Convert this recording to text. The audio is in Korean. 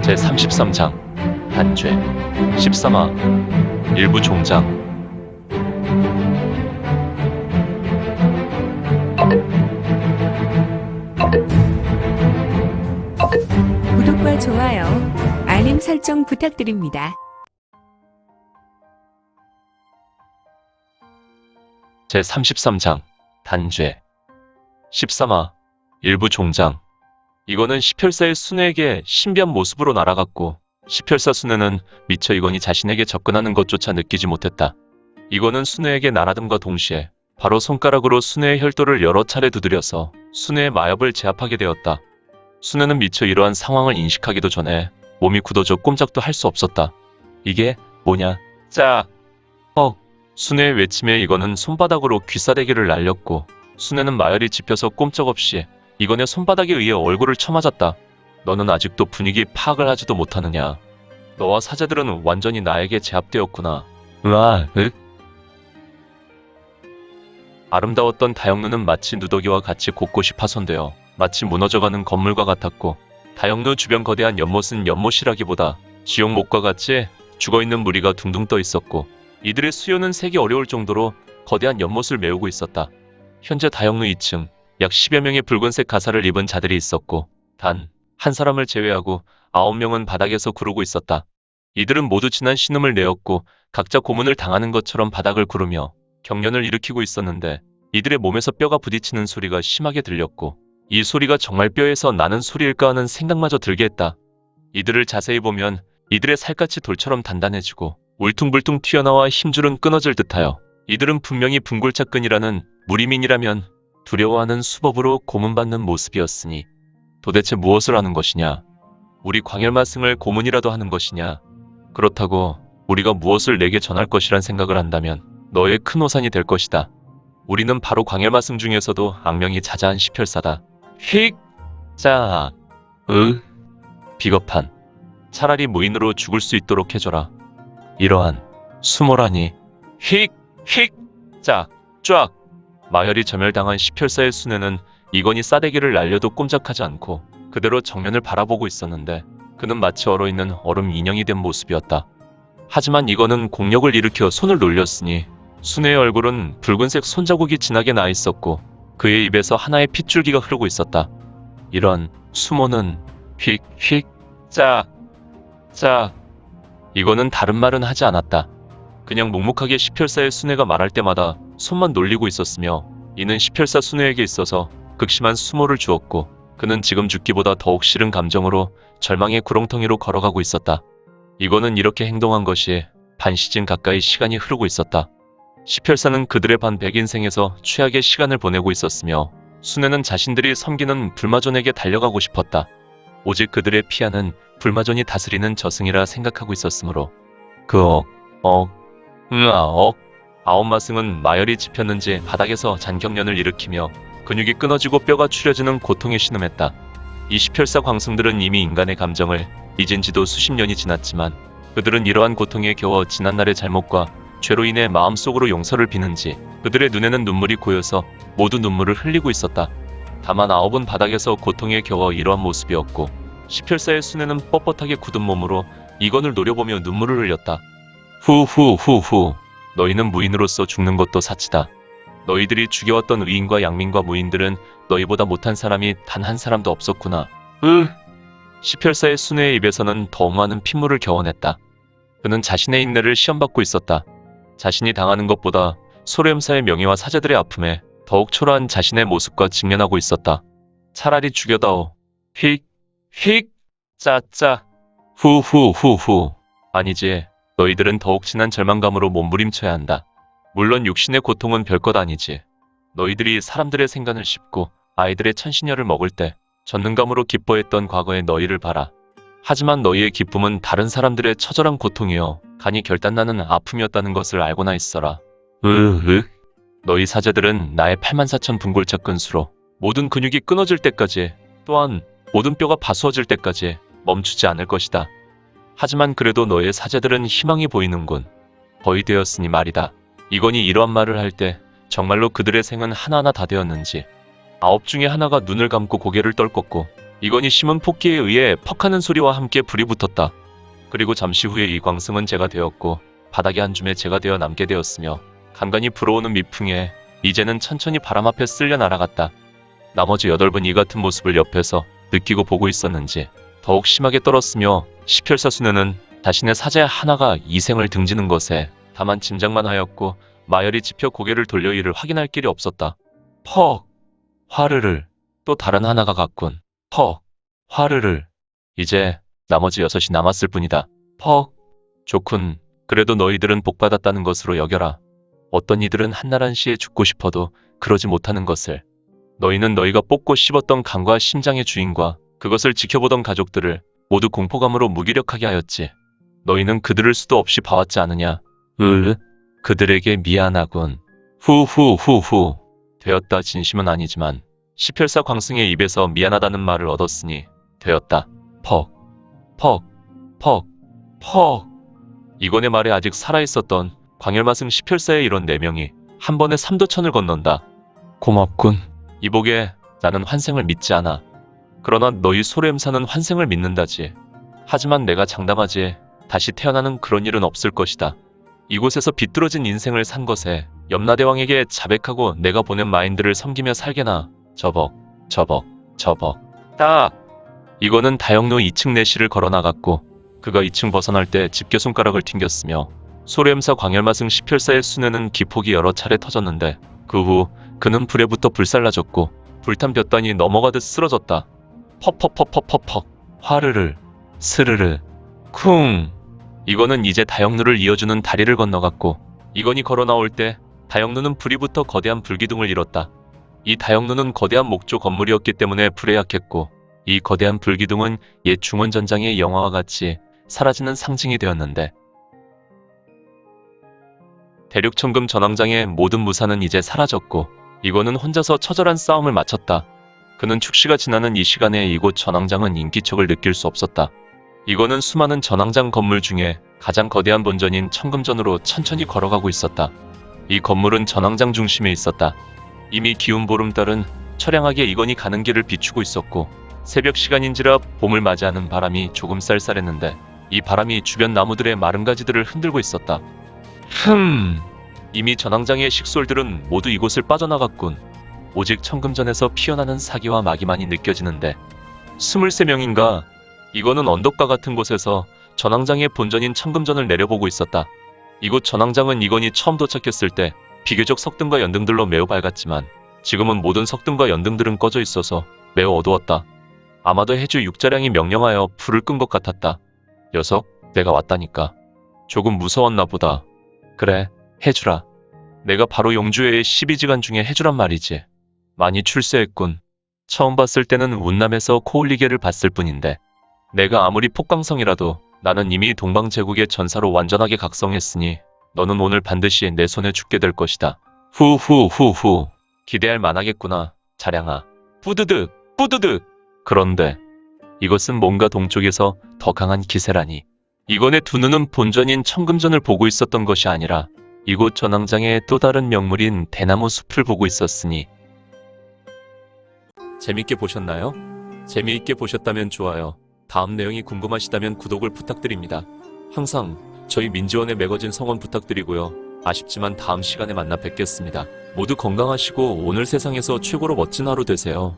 제33장 단죄 13화 일부 종장. 구독과 좋아요, 알림 설정 부탁드립니다. 제33장 단죄 13화 일부 종장. 이거는 시펼사의 순애에게 신비한 모습으로 날아갔고, 시펼사 순애는 미처 이건이 자신에게 접근하는 것조차 느끼지 못했다. 이거는 순애에게 날아듦과 동시에 바로 손가락으로 순애의 혈도를 여러 차례 두드려서 순애의 마약을 제압하게 되었다. 순애는 미처 이러한 상황을 인식하기도 전에 몸이 굳어져 꼼짝도 할 수 없었다. 이게 뭐냐? 짜! 순애의 외침에 이거는 손바닥으로 귀싸대기를 날렸고, 순애는 마열이 집혀서 꼼짝없이 이건의 손바닥에 의해 얼굴을 쳐맞았다. 너는 아직도 분위기 파악을 하지도 못하느냐. 너와 사제들은 완전히 나에게 제압되었구나. 아름다웠던 다영루는 마치 누더기와 같이 곳곳이 파손되어 마치 무너져가는 건물과 같았고, 다영루 주변 거대한 연못은 연못이라기보다 지옥목과 같이 죽어있는 무리가 둥둥 떠 있었고, 이들의 수요는 세기 어려울 정도로 거대한 연못을 메우고 있었다. 현재 다영루 2층 약 10여 명의 붉은색 가사를 입은 자들이 있었고, 단 한 사람을 제외하고 9명은 바닥에서 구르고 있었다. 이들은 모두 진한 신음을 내었고 각자 고문을 당하는 것처럼 바닥을 구르며 경련을 일으키고 있었는데, 이들의 몸에서 뼈가 부딪히는 소리가 심하게 들렸고, 이 소리가 정말 뼈에서 나는 소리일까 하는 생각마저 들게 했다. 이들을 자세히 보면 이들의 살갗이 돌처럼 단단해지고 울퉁불퉁 튀어나와 힘줄은 끊어질 듯하여, 이들은 분명히 분골차근이라는 무리민이라면 두려워하는 수법으로 고문받는 모습이었으니 도대체 무엇을 하는 것이냐? 우리 광열마승을 고문이라도 하는 것이냐? 그렇다고 우리가 무엇을 내게 전할 것이란 생각을 한다면 너의 큰 오산이 될 것이다. 우리는 바로 광열마승 중에서도 악명이 자자한 시펼사다. 비겁한. 차라리 무인으로 죽을 수 있도록 해줘라. 이러한 수모라니. 쫙. 마열이 점멸당한 시펼사의 순애는 이건이 싸대기를 날려도 꼼짝하지 않고 그대로 정면을 바라보고 있었는데, 그는 마치 얼어있는 얼음 인형이 된 모습이었다. 하지만 이건은 공력을 일으켜 손을 놀렸으니 순애의 얼굴은 붉은색 손자국이 진하게 나 있었고, 그의 입에서 하나의 핏줄기가 흐르고 있었다. 이런 수모는 이거는 다른 말은 하지 않았다. 그냥 묵묵하게 시펼사의 순애가 말할 때마다 손만 놀리고 있었으며, 이는 시펼사 순애에게 있어서 극심한 수모를 주었고, 그는 지금 죽기보다 더욱 싫은 감정으로 절망의 구렁텅이로 걸어가고 있었다. 이거는 이렇게 행동한 것이 반시즌 가까이 시간이 흐르고 있었다. 시펼사는 그들의 반백인생에서 최악의 시간을 보내고 있었으며, 순애는 자신들이 섬기는 불마존에게 달려가고 싶었다. 오직 그들의 피하는 불마존이 다스리는 저승이라 생각하고 있었으므로. 아홉마승은 마열이 집혔는지 바닥에서 잔경련을 일으키며 근육이 끊어지고 뼈가 추려지는 고통에 신음했다. 이 시펼사 광승들은 이미 인간의 감정을 잊은 지도 수십 년이 지났지만, 그들은 이러한 고통에 겨워 지난날의 잘못과 죄로 인해 마음속으로 용서를 비는지 그들의 눈에는 눈물이 고여서 모두 눈물을 흘리고 있었다. 다만 아홉은 바닥에서 고통에 겨워 이러한 모습이었고, 시펼사의 순애는 뻣뻣하게 굳은 몸으로 이건을 노려보며 눈물을 흘렸다. 너희는 무인으로서 죽는 것도 사치다. 너희들이 죽여왔던 의인과 양민과 무인들은 너희보다 못한 사람이 단 한 사람도 없었구나. 시펼사의 순애의 입에서는 더 많은 핏물을 겨워냈다. 그는 자신의 인내를 시험받고 있었다. 자신이 당하는 것보다 소렴사의 명예와 사제들의 아픔에 더욱 초라한 자신의 모습과 직면하고 있었다. 차라리 죽여다오. 아니지. 너희들은 더욱 진한 절망감으로 몸부림쳐야 한다. 물론 육신의 고통은 별것 아니지. 너희들이 사람들의 생간을 씹고 아이들의 천신혈을 먹을 때 전능감으로 기뻐했던 과거의 너희를 봐라. 하지만 너희의 기쁨은 다른 사람들의 처절한 고통이요 간이 결단나는 아픔이었다는 것을 알고나 있어라. 너희 사제들은 나의 84,000 분골차근수로 모든 근육이 끊어질 때까지, 또한 모든 뼈가 파수어질 때까지 멈추지 않을 것이다. 하지만 그래도 너의 사제들은 희망이 보이는군. 거의 되었으니 말이다. 이건이 이러한 말을 할 때 정말로 그들의 생은 하나하나 다 되었는지, 9 중에 하나가 눈을 감고 고개를 떨궜고 이건희 심은 폭기에 의해 퍽하는 소리와 함께 불이 붙었다. 그리고 잠시 후에 이 광승은 제가 되었고 바닥에 한 줌의 제가 되어 남게 되었으며 간간히 불어오는 미풍에 이제는 천천히 바람 앞에 쓸려 날아갔다. 나머지 8분 이 같은 모습을 옆에서 느끼고 보고 있었는지 더욱 심하게 떨었으며 시펼사 수녀는 자신의 사제 하나가 이생을 등지는 것에 다만 짐작만 하였고 마열이 짚여 고개를 돌려 이를 확인할 길이 없었다. 퍽! 화르르! 또 다른 하나가 갔군. 퍽! 화르르! 이제 나머지 6이 남았을 뿐이다. 퍽! 좋군. 그래도 너희들은 복받았다는 것으로 여겨라. 어떤 이들은 한나란시에 죽고 싶어도 그러지 못하는 것을. 너희는 너희가 뽑고 씹었던 간과 심장의 주인과 그것을 지켜보던 가족들을 모두 공포감으로 무기력하게 하였지. 너희는 그들을 수도 없이 봐왔지 않으냐. 그들에게 미안하군. 후후후후. 되었다. 진심은 아니지만 시펼사 광승의 입에서 미안하다는 말을 얻었으니 되었다. 퍽. 퍽. 퍽. 퍽. 이건의 말에 아직 살아있었던 광열마승 시펼사의 이런 4명이 한 번에 삼도천을 건넌다. 고맙군. 이복에 나는 환생을 믿지 않아. 그러나 너희 소래엠사는 환생을 믿는다지. 하지만 내가 장담하지 다시 태어나는 그런 일은 없을 것이다. 이곳에서 비뚤어진 인생을 산 것에 염라대왕에게 자백하고 내가 보낸 마인드를 섬기며 살게나. 저벅. 딱! 이거는 다영로 2층 내실을 걸어나갔고 그가 2층 벗어날 때 집게손가락을 튕겼으며 소래엠사 광열마승 시펼사의 수뇌는 기폭이 여러 차례 터졌는데 그 후 그는 불에 붙어 불살라졌고 불탄 볕단이 넘어가듯 쓰러졌다. 퍽퍽퍽퍽퍽퍽. 화르르. 스르르. 쿵. 이거는 이제 다영루를 이어주는 다리를 건너갔고 이건이 걸어 나올 때 다영루는 불이 붙어 거대한 불기둥을 이뤘다. 이 다영루는 거대한 목조 건물이었기 때문에 불에 약했고 이 거대한 불기둥은 옛 중원전장의 영화와 같이 사라지는 상징이 되었는데 대륙천금 전왕장의 모든 무사는 이제 사라졌고 이거는 혼자서 처절한 싸움을 마쳤다. 그는 축시가 지나는 이 시간에 이곳 전왕장은 인기척을 느낄 수 없었다. 이거는 수많은 전왕장 건물 중에 가장 거대한 본전인 천금전으로 천천히 걸어가고 있었다. 이 건물은 전왕장 중심에 있었다. 이미 기운 보름달은 처량하게 이건이 가는 길을 비추고 있었고 새벽 시간인지라 봄을 맞이하는 바람이 조금 쌀쌀했는데 이 바람이 주변 나무들의 마른 가지들을 흔들고 있었다. 이미 전왕장의 식솔들은 모두 이곳을 빠져나갔군. 오직 천금전에서 피어나는 사기와 마기만이 느껴지는데 23명인가? 이거는 언덕과 같은 곳에서 전왕장의 본전인 천금전을 내려보고 있었다. 이곳 전왕장은 이건이 처음 도착했을 때 비교적 석등과 연등들로 매우 밝았지만 지금은 모든 석등과 연등들은 꺼져 있어서 매우 어두웠다. 아마도 해주 육자량이 명령하여 불을 끈 것 같았다. 녀석, 내가 왔다니까. 조금 무서웠나 보다. 그래, 해주라. 내가 바로 용주의 12지간 중에 해주란 말이지. 많이 출세했군. 처음 봤을 때는 운남에서 코올리게를 봤을 뿐인데 내가 아무리 폭강성이라도 나는 이미 동방제국의 전사로 완전하게 각성했으니 너는 오늘 반드시 내 손에 죽게 될 것이다. 후후후후. 기대할 만하겠구나, 자량아. 뿌드득, 뿌드득. 그런데 이것은 뭔가 동쪽에서 더 강한 기세라니. 이건의 두 눈은 본전인 천금전을 보고 있었던 것이 아니라 이곳 전왕장의 또 다른 명물인 대나무 숲을 보고 있었으니. 재밌게 보셨나요? 재미있게 보셨다면 좋아요. 다음 내용이 궁금하시다면 구독을 부탁드립니다. 항상 저희 민지원의 매거진 성원 부탁드리고요. 아쉽지만 다음 시간에 만나 뵙겠습니다. 모두 건강하시고 오늘 세상에서 최고로 멋진 하루 되세요.